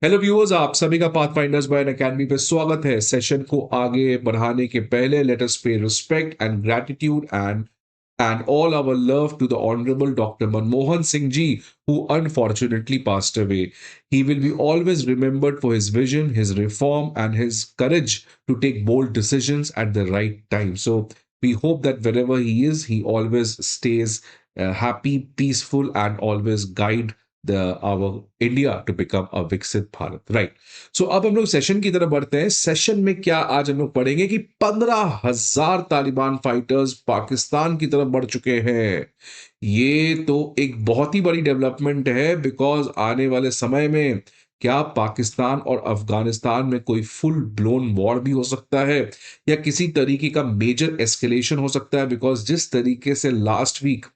Hello viewers, आप सभी का पाथफाइंडर्स बाय अकेडमी पे स्वागत है। सेशन को आगे बढ़ाने के पहले लेट अस पे respect and gratitude and all our love to the Honorable Dr. Manmohan Singh Ji, who unfortunately passed away. He will be always remembered for his vision, his reform, and his courage to take bold decisions at the right time. So we hope that wherever he is, he always stays happy, peaceful, and always guide the our India to become a Viksit Bharat. Right. सो अब हम लोग session की तरफ बढ़ते हैं। Session में क्या आज हम लोग पढ़ेंगे कि 15,000 तालिबान फाइटर्स पाकिस्तान की तरफ बढ़ चुके हैं। ये तो एक बहुत ही बड़ी डेवलपमेंट है, बिकॉज आने वाले समय में क्या पाकिस्तान और अफगानिस्तान में कोई फुल ब्लोन वॉर भी हो सकता है, या किसी तरीके का मेजर एस्केलेशन हो सकता है। बिकॉज जिस तरीके से लास्ट वीक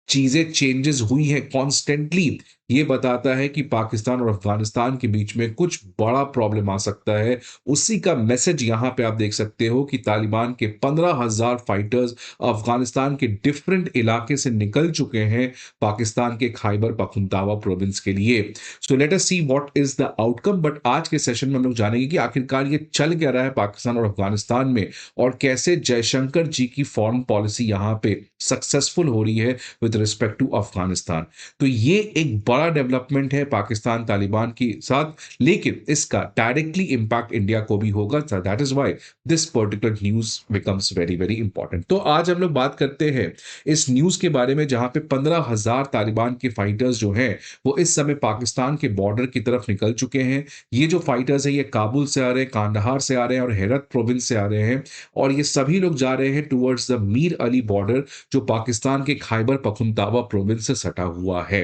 चीजें चेंजेस हुई हैं कॉन्स्टेंटली, ये बताता है कि पाकिस्तान और अफगानिस्तान के बीच में कुछ बड़ा प्रॉब्लम आ सकता है। उसी का मैसेज यहां पे आप देख सकते हो कि तालिबान के 15,000 फाइटर्स अफगानिस्तान के डिफरेंट इलाके से निकल चुके हैं पाकिस्तान के खैबर पख्तूनख्वा प्रोविंस के लिए। So let us see what is the outcome. But आज के सेशन में हम लोग जानेंगे कि आखिरकार ये चल क्या रहा है पाकिस्तान और अफगानिस्तान में, और कैसे जयशंकर जी की फॉरेन पॉलिसी यहां पे सक्सेसफुल हो रही है विद रिस्पेक्ट टू अफगानिस्तान। तो ये एक बड़ा डेवलपमेंट है पाकिस्तान तालिबान के साथ, लेकिन इसका डायरेक्टली इंपैक्ट इंडिया को भी होगा। That is why this particular news becomes very very important. तो आज हम लोग बात करते हैं इस न्यूज के बारे में, जहां पे 15,000 तालिबान के फाइटर्स जो हैं वो इस समय पाकिस्तान के बॉर्डर की तरफ निकल चुके हैं। ये जो फाइटर्स हैं ये काबुल से आ रहे हैं, कांदाहार से आ रहे हैं और हेरत प्रोविंस से आ रहे हैं, और ये सभी लोग जा रहे हैं towards the Mir Ali border, जो पाकिस्तान के खैबर पख्तूनख्वा प्रोविंस से सटा हुआ है।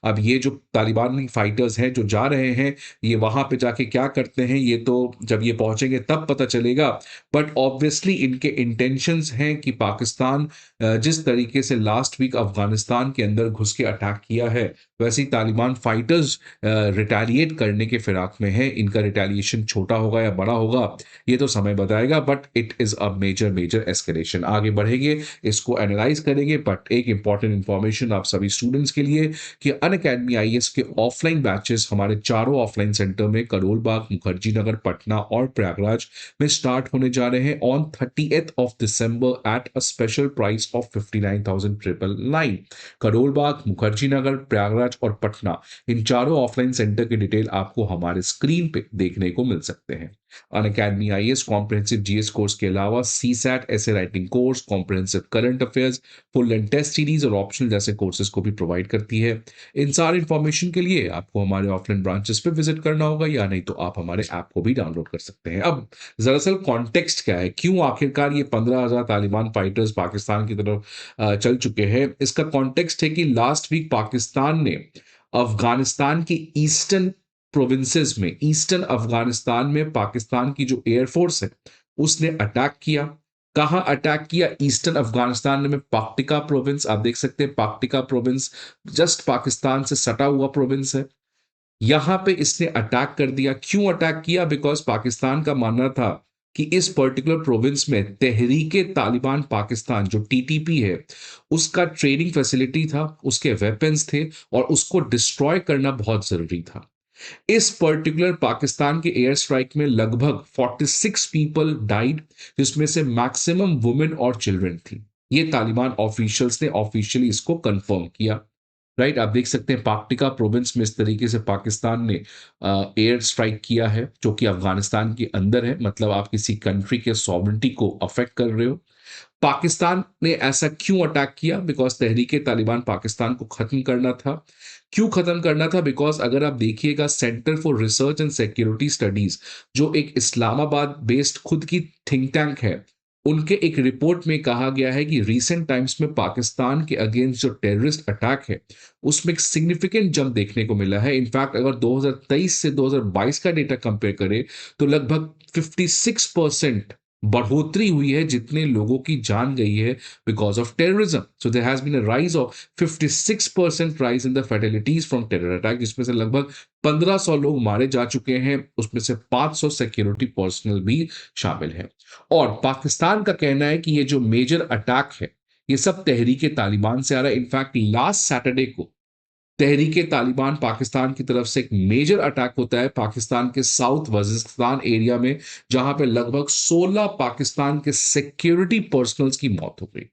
अब ये जो तालिबानी फाइटर्स हैं जो जा रहे हैं, ये वहां पे जाके क्या करते हैं ये तो जब ये पहुंचेंगे तब पता चलेगा। बट ऑब्वियसली इनके इंटेंशंस हैं कि पाकिस्तान जिस तरीके से लास्ट वीक अफगानिस्तान के अंदर घुस के अटैक किया है, वैसे ही तालिबान फाइटर्स रिटेलिएट करने के फिराक में है। इनका रिटेलिएशन छोटा होगा या बड़ा होगा ये तो समय बताएगा, but it is a major major escalation. आगे बढ़ेंगे, इसको एनालाइज करेंगे। बट एक इंपॉर्टेंट इंफॉर्मेशन आप सभी स्टूडेंट्स के लिए कि अनअकैडमी आईएएस के ऑफलाइन बैचेस हमारे चारों ऑफलाइन सेंटर में करोल बाग, मुखर्जी नगर, पटना और प्रयागराज में स्टार्ट होने जा रहे हैं on 30th of December at a special price of 59,999। Karol Bagh, Mukherjee Nagar, Prayagraj और पटना, इन चारों ऑफलाइन सेंटर के डिटेल आपको हमारे स्क्रीन पे देखने को मिल सकते हैं। Unacademy IAS comprehensive GS course के अलावा सीसैट, ऐसे writing course, comprehensive current affairs, full and test series और ऑप्शनल जैसे कोर्सेज को भी प्रोवाइड करती है। इन सारी इंफॉर्मेशन के लिए आपको हमारे ऑफलाइन ब्रांचेस पे विजिट करना होगा, या नहीं तो आप हमारे ऐप को भी डाउनलोड कर सकते हैं। अब दरअसल कॉन्टेक्स्ट क्या है, क्यों आखिरकार ये 15,000 तालिबान फाइटर्स पाकिस्तान की तरफ चल चुके हैं। इसका कॉन्टेक्स्ट है कि लास्ट वीक पाकिस्तान ने अफगानिस्तान के ईस्टर्न प्रोविंसेस में, ईस्टर्न अफगानिस्तान में पाकिस्तान की जो एयरफोर्स है उसने अटैक किया। कहां अटैक किया? ईस्टर्न अफगानिस्तान में पाक्टिका प्रोविंस, आप देख सकते हैं पाक्टिका प्रोविंस जस्ट पाकिस्तान से सटा हुआ प्रोविंस है। यहां पे इसने अटैक कर दिया। क्यों अटैक किया? बिकॉज पाकिस्तान का मानना था कि इस पर्टिकुलर प्रोविंस में तहरीके तालिबान पाकिस्तान जो टीटीपी है उसका ट्रेनिंग फैसिलिटी था, उसके वेपन्स थे, और उसको डिस्ट्रॉय करना बहुत जरूरी था। इस पर्टिकुलर पाकिस्तान के एयर स्ट्राइक में लगभग 46 पीपल डाइड, जिसमें से मैक्सिमम वुमेन और चिल्ड्रन थी। ये तालिबान ऑफिशियल्स ने ऑफिशियली इसको कंफर्म किया। राइट, आप देख सकते हैं पाक्टिका प्रोविंस में इस तरीके से पाकिस्तान ने एयर स्ट्राइक किया है जो कि अफगानिस्तान के अंदर है। मतलब आप किसी कंट्री के सॉवरेंटी को अफेक्ट कर रहे हो। पाकिस्तान ने ऐसा क्यों अटैक किया? बिकॉज तहरीके तालिबान पाकिस्तान को खत्म करना था। क्यों खत्म करना था? बिकॉज अगर आप देखिएगा centre for research and security studies, जो एक इस्लामाबाद बेस्ड खुद की थिंक टैंक है, उनके एक रिपोर्ट में कहा गया है कि रीसेंट टाइम्स में पाकिस्तान के अगेंस्ट जो टेररिस्ट अटैक है उसमें एक सिग्निफिकेंट जंप देखने को मिला है। इनफैक्ट अगर 2023 से 2022 का डेटा कंपेयर करें तो लगभग 56% बढ़ोतरी हुई है जितने लोगों की जान गई है because of terrorism. So there has been a rise of 56% rise in the fatalities from terror attack, जिसमें से लगभग 1500 लोग मारे जा चुके हैं, उसमें से 500 सिक्योरिटी पर्सनल भी शामिल है। और पाकिस्तान का कहना है कि ये जो मेजर अटैक है ये सब तहरीके तालिबान से आ रहा है। इनफैक्ट लास्ट सैटरडे को तहरीके तालिबान पाकिस्तान की तरफ से एक मेजर अटैक होता है पाकिस्तान के साउथ वजिस्तान एरिया में, जहां पे लगभग 16 पाकिस्तान के सिक्योरिटी पर्सनल्स की मौत हो गई।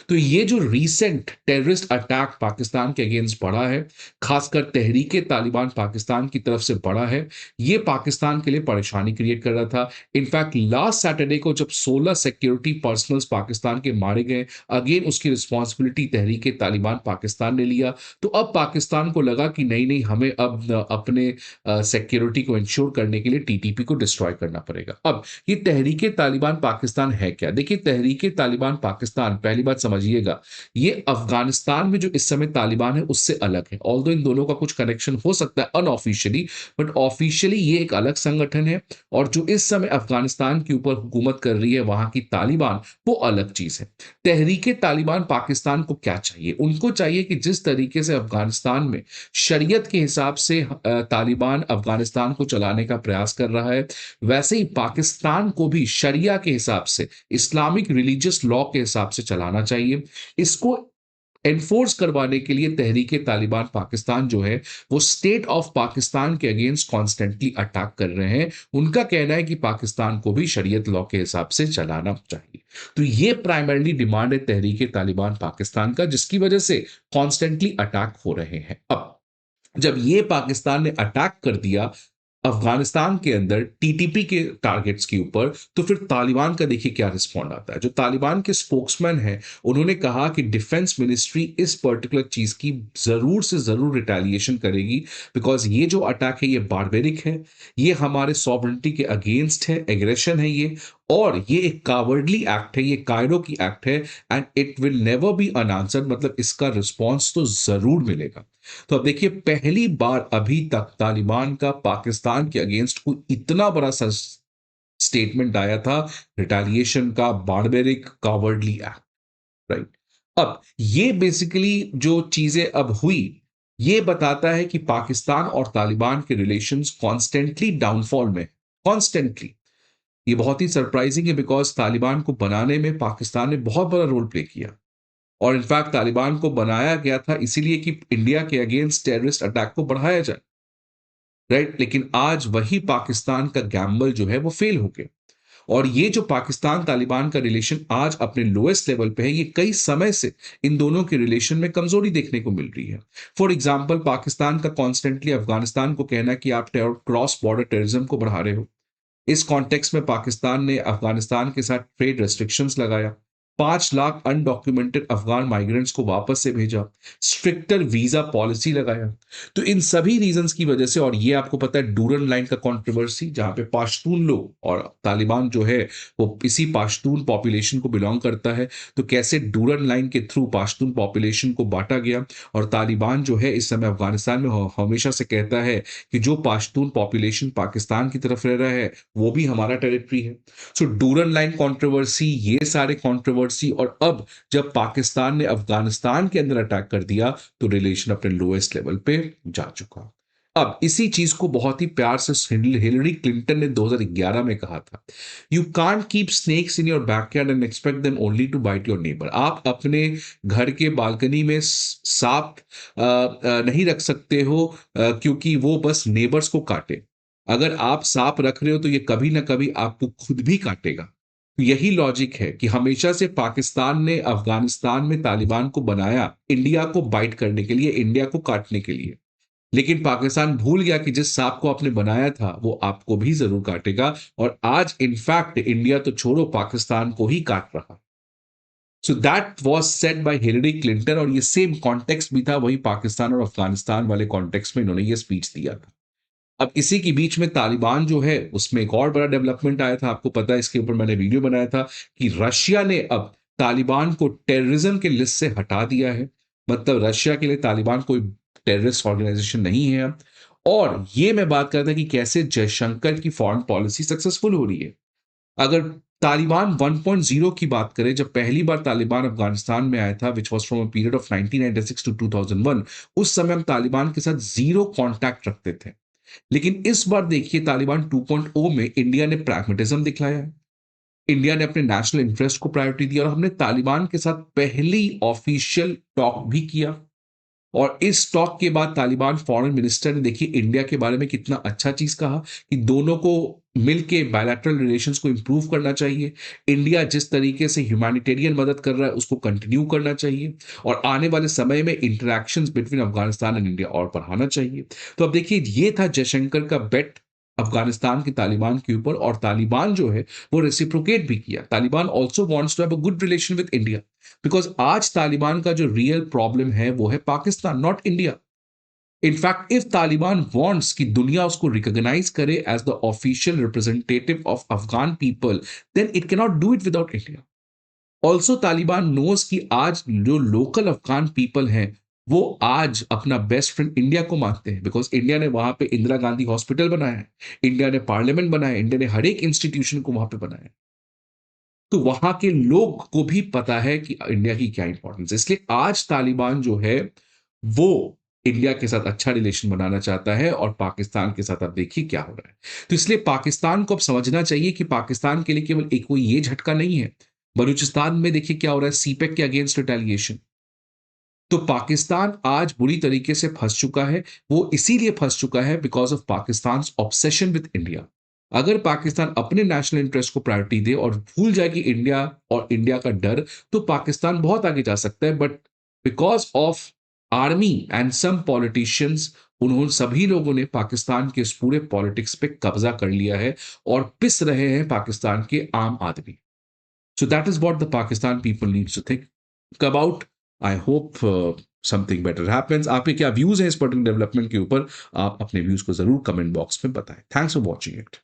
तो ये जो रीसेंट टेररिस्ट अटैक पाकिस्तान के अगेंस्ट बढ़ा है, खासकर तहरीके तालिबान पाकिस्तान की तरफ से बढ़ा है, ये पाकिस्तान के लिए परेशानी क्रिएट कर रहा था। इनफैक्ट लास्ट सैटरडे को जब 16 सिक्योरिटी पर्सनल्स पाकिस्तान के मारे गए, अगेन उसकी रिस्पॉन्सिबिलिटी तहरीके तालिबान पाकिस्तान ने लिया। तो अब पाकिस्तान को लगा कि नहीं नहीं, हमें अब अपने सिक्योरिटी को इंश्योर करने के लिए टीटीपी को डिस्ट्रॉय करना पड़ेगा। अब ये तहरीके तालिबान पाकिस्तान है क्या? देखिए, तहरीके तालिबान पाकिस्तान, पहली बात समझिएगा, ये अफगानिस्तान में जो इस समय तालिबान है उससे अलग है। ऑल्दो इन दोनों का कुछ कनेक्शन हो सकता है अनऑफिशियली, बट ऑफिशियली ये एक अलग संगठन है। और जो इस समय अफगानिस्तान के ऊपर हुकूमत कर रही है वहां की तालिबान, वो अलग चीज है। तहरीके तालिबान पाकिस्तान को क्या चाहिए? उनको चाहिए कि जिस तरीके से अफगानिस्तान में शरीयत के हिसाब से तालिबान अफगानिस्तान को चलाने का प्रयास कर रहा है, वैसे ही पाकिस्तान को भी शरिया के हिसाब से, इस्लामिक रिलीजियस लॉ के हिसाब से चलाना चाहिए। इसको एनफोर्स करवाने के लिए तहरीके तालिबान पाकिस्तान जो है, वो स्टेट ऑफ पाकिस्तान के अगेंस्ट कॉन्स्टेंटली अटैक कर रहे हैं। उनका कहना है कि पाकिस्तान को भी शरीयत लॉ के हिसाब से चलाना चाहिए। तो ये प्राइमरली डिमांड है तहरीके तालिबान पाकिस्तान का, जिसकी वजह से कॉन्स्टेंटली अटैक हो रहे हैं। अब जब ये पाकिस्तान ने अटैक कर दिया अफगानिस्तान के अंदर टीटीपी के टारगेट्स के ऊपर, तो फिर तालिबान का देखिए क्या रिस्पॉन्ड आता है। जो तालिबान के स्पोक्समैन हैं, उन्होंने कहा कि डिफेंस मिनिस्ट्री इस पर्टिकुलर चीज की जरूर से जरूर रिटेलिएशन करेगी, बिकॉज ये जो अटैक है ये बारबेरिक है, ये हमारे सॉवरेंटी के अगेंस्ट है, एग्रेशन है ये, और ये एक कावर्डली एक्ट है, ये कायरो की एक्ट है, and it will never be unanswered. मतलब इसका रिस्पॉन्स तो जरूर मिलेगा। तो अब देखिए, पहली बार अभी तक तालिबान का पाकिस्तान के अगेंस्ट कोई इतना बड़ा स्टेटमेंट आया था रिटेलिएशन का, बारबेरिक कावर्डली एक्ट, राइट। अब ये बेसिकली जो चीजें अब हुई, ये बताता है कि पाकिस्तान और तालिबान के रिलेशंस कॉन्स्टेंटली डाउनफॉल में, कॉन्स्टेंटली। ये बहुत ही सरप्राइजिंग है, बिकॉज तालिबान को बनाने में पाकिस्तान ने बहुत बड़ा रोल प्ले किया। और इनफैक्ट तालिबान को बनाया गया था इसीलिए कि इंडिया के अगेंस्ट टेररिस्ट अटैक को बढ़ाया जाए, राइट। लेकिन आज वही पाकिस्तान का गैम्बल जो है वो फेल हो गया। और ये जो पाकिस्तान तालिबान का रिलेशन आज अपने लोएस्ट लेवल पे है, ये कई समय से इन दोनों के रिलेशन में कमजोरी देखने को मिल रही है। फॉर एग्जाम्पल, पाकिस्तान का कॉन्स्टेंटली अफगानिस्तान को कहना कि आप क्रॉस बॉर्डर टेररिज्म को बढ़ा रहे हो। इस कॉन्टेक्स्ट में पाकिस्तान ने अफगानिस्तान के साथ ट्रेड रेस्ट्रिक्शंस लगाया, 5 लाख अनडॉक्यूमेंटेड अफगान माइग्रेंट्स को वापस से भेजा, स्ट्रिक्टर वीजा पॉलिसी लगाया। तो इन सभी रीजंस की वजह से, और ये आपको पता है डूरन लाइन का कंट्रोवर्सी, जहां पे पाश्तून लोग, और तालिबान जो है वो इसी पाश्तून पॉपुलेशन को बिलोंग करता है, तो कैसे डूरन लाइन के थ्रू पाश्तून पॉपुलेशन को बांटा गया। और तालिबान जो है इस समय अफगानिस्तान में हमेशा से कहता है कि जो पाश्तून पॉपुलेशन पाकिस्तान की तरफ रह रहा है वो भी हमारा टेरिटरी है। सो डूरन लाइन कंट्रोवर्सी, ये सारे कंट्रोवर्सी, और अब जब पाकिस्तान ने अफगानिस्तान के अंदर अटैक कर दिया, तो रिलेशन अपने लोएस्ट लेवल पे जा चुका। अब इसी चीज को बहुत ही प्यार से हिलरी क्लिंटन ने 2011 में कहा था, you can't keep snakes in your backyard and expect them only to bite your neighbour. आप अपने घर के बालकनी में सांप नहीं रख सकते हो क्योंकि वो बस नेबर्स को काटे। अगर आप सांप रख रहे हो तो ये कभी ना कभी आपको खुद भी काटेगा। तो यही लॉजिक है कि हमेशा से पाकिस्तान ने अफगानिस्तान में तालिबान को बनाया इंडिया को बाइट करने के लिए, इंडिया को काटने के लिए। लेकिन पाकिस्तान भूल गया कि जिस सांप को आपने बनाया था वो आपको भी जरूर काटेगा, और आज इनफैक्ट इंडिया तो छोड़ो, पाकिस्तान को ही काट रहा। So that was said bye Hillary Clinton, और ये सेम कॉन्टेक्स्ट भी था, वही पाकिस्तान और अफगानिस्तान वाले कॉन्टेक्स्ट में इन्होंने ये स्पीच दिया था। अब इसी के बीच में तालिबान जो है उसमें एक और बड़ा डेवलपमेंट आया था, आपको पता है, इसके ऊपर मैंने वीडियो बनाया था कि रशिया ने अब तालिबान को टेररिज्म के लिस्ट से हटा दिया है। मतलब रशिया के लिए तालिबान कोई टेररिस्ट ऑर्गेनाइजेशन नहीं है अब। और ये मैं बात करता कि कैसे जयशंकर की फॉरेन पॉलिसी सक्सेसफुल हो रही है। अगर तालिबान 1.0 की बात करें, जब पहली बार तालिबान अफगानिस्तान में आया था, which was from a period of 1996 to 2001, उस समय हम तालिबान के साथ जीरो कॉन्टैक्ट रखते थे। लेकिन इस बार देखिए तालिबान 2.0 में इंडिया ने प्रैग्मेटिज्म दिखलाया है, इंडिया ने अपने नेशनल इंटरेस्ट को प्रायोरिटी दिया, और हमने तालिबान के साथ पहली ऑफिशियल टॉक भी किया। और इस टॉक के बाद तालिबान फॉरेन मिनिस्टर ने देखिए इंडिया के बारे में कितना अच्छा चीज कहा कि दोनों को मिलके बायलैटरल रिलेशंस को इंप्रूव करना चाहिए। इंडिया जिस तरीके से ह्यूमैनिटेरियन मदद कर रहा है उसको कंटिन्यू करना चाहिए और आने वाले समय में interactions between Afghanistan and India और बढ़ाना चाहिए। तो अब देखिए ये था जयशंकर का बेट अफगानिस्तान के तालिबान के ऊपर, और तालिबान जो है वो रेसिप्रोकेट भी किया। Taliban also wants to have a good relation with India, because आज तालिबान का जो रियल प्रॉब्लम है वो है Pakistan, not India. In fact if Taliban wants कि दुनिया उसको रिकॉग्नाइज करे as the official representative of Afghan people, then it cannot do it without India. Also Taliban knows कि आज जो लोकल अफगान पीपल हैं वो आज अपना बेस्ट फ्रेंड इंडिया को मानते हैं, बिकॉज इंडिया ने वहां पे इंदिरा गांधी हॉस्पिटल बनाया है, इंडिया ने पार्लियामेंट बनाया है, इंडिया ने हर एक इंस्टीट्यूशन को वहां पे बनाया है। तो वहां के लोग को भी पता है कि इंडिया की क्या इंपॉर्टेंस है। इसलिए आज तालिबान जो है वो इंडिया के साथ अच्छा रिलेशन बनाना चाहता है, और पाकिस्तान के साथ आप देखिए क्या हो रहा है। तो इसलिए पाकिस्तान को अब समझना चाहिए कि पाकिस्तान के लिए केवल एक कोई ये झटका नहीं है। बलूचिस्तान में देखिए क्या हो रहा है, सीपेक के अगेंस्ट रिटेलिएशन। तो पाकिस्तान आज बुरी तरीके से फंस चुका है। वो इसीलिए फंस चुका है because of Pakistan obsession with India. अगर पाकिस्तान अपने नेशनल इंटरेस्ट को प्रायोरिटी दे और भूल जाए कि इंडिया और इंडिया का डर, तो पाकिस्तान बहुत आगे जा सकता है। But because of army and some politicians, उन्होंने सभी लोगों ने पाकिस्तान के इस पूरे पॉलिटिक्स पे कब्जा कर लिया है और पिस रहे हैं पाकिस्तान के आम आदमी। So that is what the Pakistan people needs to think about. I hope something better happens. आपके क्या व्यूज हैं इस पर्टिकुलर डेवलपमेंट के ऊपर? आप अपने व्यूज को जरूर कमेंट बॉक्स में बताएं। Thanks for watching it.